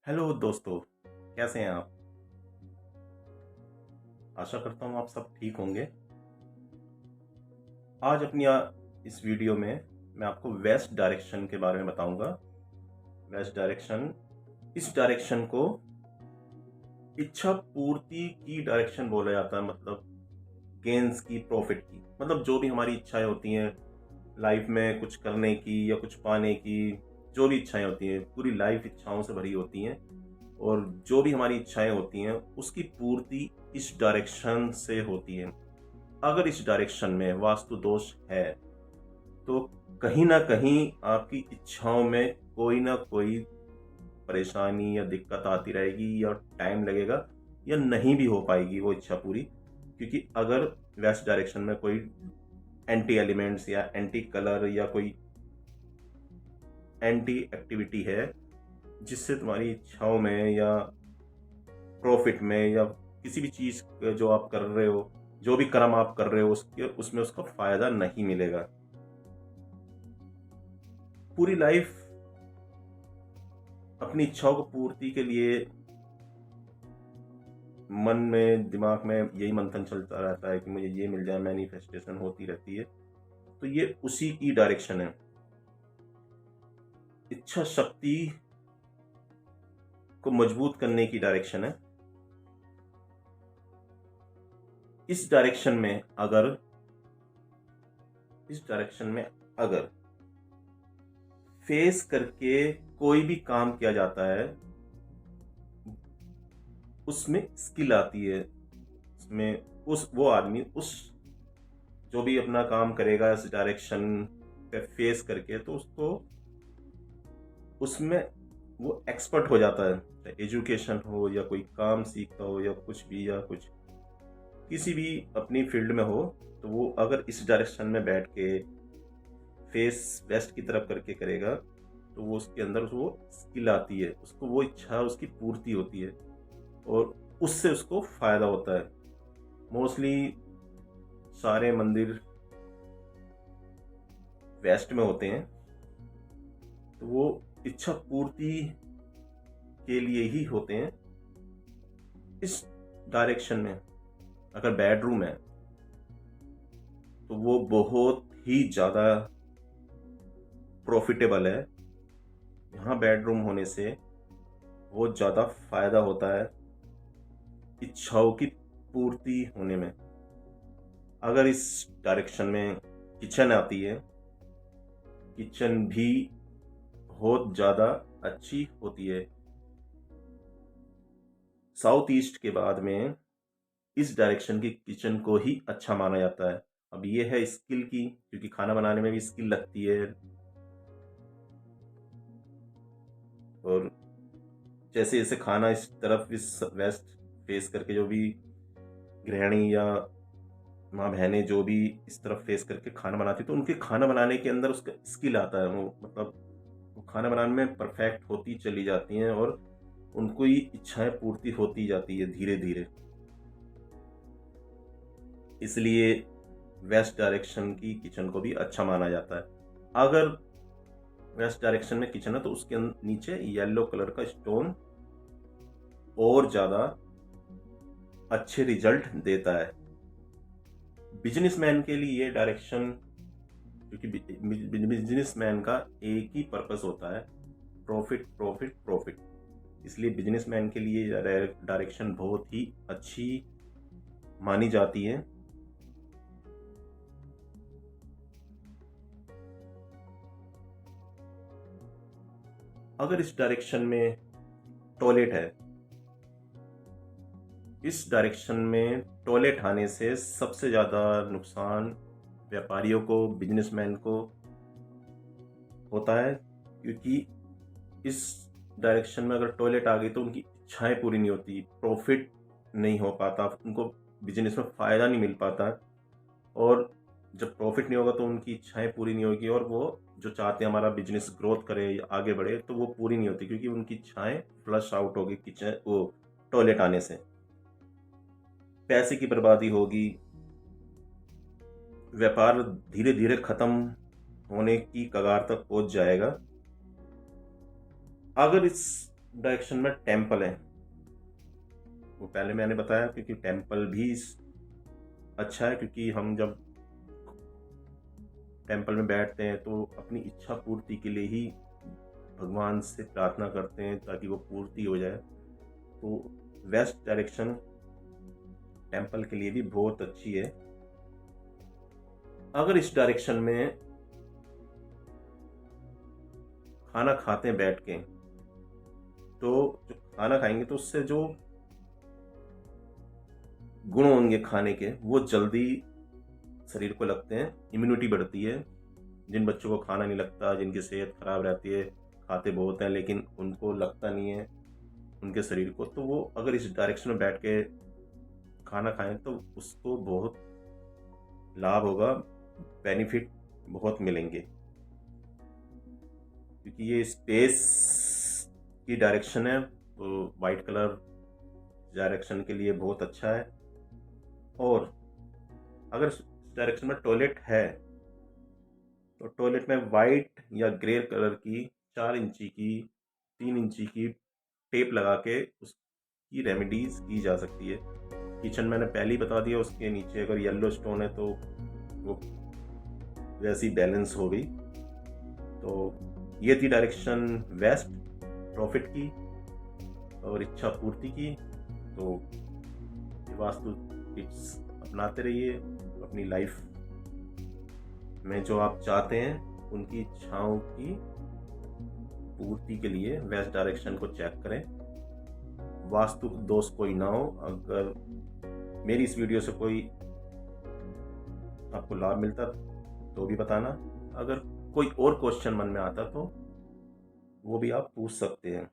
Hello दोस्तों, कैसे हैं आप? आशा करता हूँ आप सब ठीक होंगे। आज अपनी इस वीडियो में मैं आपको वेस्ट डायरेक्शन के बारे में बताऊंगा। वेस्ट डायरेक्शन, इस डायरेक्शन को इच्छा पूर्ति की डायरेक्शन बोला जाता है। मतलब गेन्स की, प्रॉफिट की, मतलब जो भी हमारी इच्छाएं होती हैं लाइफ में, कुछ करने की या कुछ पाने की, जो भी इच्छाएं होती हैं, पूरी लाइफ इच्छाओं से भरी होती हैं। और जो भी हमारी इच्छाएं होती हैं उसकी पूर्ति इस डायरेक्शन से होती है। अगर इस डायरेक्शन में वास्तु दोष है तो कहीं ना कहीं आपकी इच्छाओं में कोई ना कोई परेशानी या दिक्कत आती रहेगी, या टाइम लगेगा, या नहीं भी हो पाएगी वो इच्छा पूरी। क्योंकि अगर वेस्ट डायरेक्शन में कोई एंटी एलिमेंट्स या एंटी कलर या कोई एंटी एक्टिविटी है जिससे तुम्हारी इच्छाओं में या प्रॉफिट में या किसी भी चीज जो आप कर रहे हो, जो भी कर्म आप कर रहे हो, उसके उसमें उसका फायदा नहीं मिलेगा। पूरी लाइफ अपनी इच्छाओं को पूर्ति के लिए मन में, दिमाग में यही मंथन चलता रहता है कि मुझे ये मिल जाए, मैनिफेस्टेशन होती रहती है। तो ये उसी की डायरेक्शन है। इच्छा शक्ति को मजबूत करने की डायरेक्शन है। इस डायरेक्शन में अगर इस डायरेक्शन में अगर फेस करके कोई भी काम किया जाता है, उसमें स्किल आती है। उसमें वो आदमी जो भी अपना काम करेगा इस डायरेक्शन पे फेस करके, तो उसको उसमें वो एक्सपर्ट हो जाता है। एजुकेशन हो या कोई काम सीखता हो या कुछ भी, या कुछ किसी भी अपनी फील्ड में हो, तो वो अगर इस डायरेक्शन में बैठ के फेस वेस्ट की तरफ करके करेगा तो वो उसके अंदर वो स्किल आती है, उसको वो इच्छा उसकी पूर्ति होती है और उससे उसको फायदा होता है। मोस्टली सारे मंदिर वेस्ट में होते हैं, तो वो इच्छा पूर्ति के लिए ही होते हैं। इस डायरेक्शन में अगर बेडरूम है तो वो बहुत ही ज़्यादा प्रॉफिटेबल है। यहाँ बेडरूम होने से बहुत ज़्यादा फायदा होता है इच्छाओं की पूर्ति होने में। अगर इस डायरेक्शन में किचन आती है, किचन भी बहुत ज़्यादा अच्छी होती है। साउथ ईस्ट के बाद में इस डायरेक्शन की किचन को ही अच्छा माना जाता है। अब ये है स्किल की, क्योंकि खाना बनाने में भी स्किल लगती है। और जैसे जैसे खाना इस तरफ, इस वेस्ट फेस करके, जो भी गृहिणी या माँ बहनें जो भी इस तरफ फेस करके खाना बनाती, तो उनके खाना बनाने के अंदर उसका स्किल आता है। वो मतलब वो खाना बनाने में परफेक्ट होती चली जाती हैं और उनको ही इच्छाएं पूर्ति होती जाती है धीरे धीरे। इसलिए वेस्ट डायरेक्शन की किचन को भी अच्छा माना जाता है। अगर वेस्ट डायरेक्शन में किचन है तो उसके नीचे येलो कलर का स्टोन और ज्यादा अच्छे रिजल्ट देता है। बिजनेसमैन के लिए ये डायरेक्शन, क्योंकि बिजनेसमैन का एक ही पर्पस होता है, प्रॉफिट प्रॉफिट प्रॉफिट। इसलिए बिजनेसमैन के लिए डायरेक्शन बहुत ही अच्छी मानी जाती है। अगर इस डायरेक्शन में टॉयलेट है, इस डायरेक्शन में टॉयलेट आने से सबसे ज़्यादा नुकसान व्यापारियों को, बिजनेसमैन को होता है। क्योंकि इस डायरेक्शन में अगर टॉयलेट आ गई तो उनकी इच्छाएं पूरी नहीं होती, प्रॉफिट नहीं हो पाता, उनको बिजनेस में फ़ायदा नहीं मिल पाता। और जब प्रॉफिट नहीं होगा तो उनकी इच्छाएं पूरी नहीं होगी, और वो जो चाहते हैं हमारा बिजनेस ग्रोथ करे या आगे बढ़े, तो वो पूरी नहीं होती, क्योंकि उनकी इच्छाएं फ्लश आउट होगी किचन वो टॉयलेट आने से। पैसे की बर्बादी होगी, व्यापार धीरे धीरे खत्म होने की कगार तक पहुंच जाएगा। अगर इस डायरेक्शन में टेम्पल है, वो पहले मैंने बताया, क्योंकि टेम्पल भी अच्छा है, क्योंकि हम जब टेम्पल में बैठते हैं तो अपनी इच्छा पूर्ति के लिए ही भगवान से प्रार्थना करते हैं ताकि वो पूर्ति हो जाए। तो वेस्ट डायरेक्शन टेम्पल के लिए भी बहुत अच्छी है। अगर इस डायरेक्शन में खाना खाते हैं बैठ के, तो जो खाना खाएंगे तो उससे जो गुण होंगे खाने के वो जल्दी शरीर को लगते हैं, इम्यूनिटी बढ़ती है। जिन बच्चों को खाना नहीं लगता, जिनकी सेहत खराब रहती है, खाते बहुत हैं लेकिन उनको लगता नहीं है उनके शरीर को, तो वो अगर इस डायरेक्शन में बैठ के खाना खाएं तो उसको बहुत लाभ होगा, बेनिफिट बहुत मिलेंगे। क्योंकि ये स्पेस की डायरेक्शन है, तो वाइट कलर डायरेक्शन के लिए बहुत अच्छा है। और अगर इस डायरेक्शन में टॉयलेट है तो टॉयलेट में वाइट या ग्रे कलर की 4 इंची की 3 इंची की टेप लगा के उसकी रेमेडीज की जा सकती है। किचन मैंने पहले ही बता दिया, उसके नीचे अगर येलो स्टोन है तो वो वैसी बैलेंस हो गई। तो ये थी डायरेक्शन वेस्ट, प्रॉफिट की और इच्छा पूर्ति की। तो ये वास्तु टिप्स अपनाते रहिए अपनी लाइफ में, जो आप चाहते हैं उनकी इच्छाओं की पूर्ति के लिए वेस्ट डायरेक्शन को चेक करें। वास्तु दोष कोई ना हो। अगर मेरी इस वीडियो से कोई आपको लाभ मिलता तो भी बताना, अगर कोई और क्वेश्चन मन में आता तो वो भी आप पूछ सकते हैं।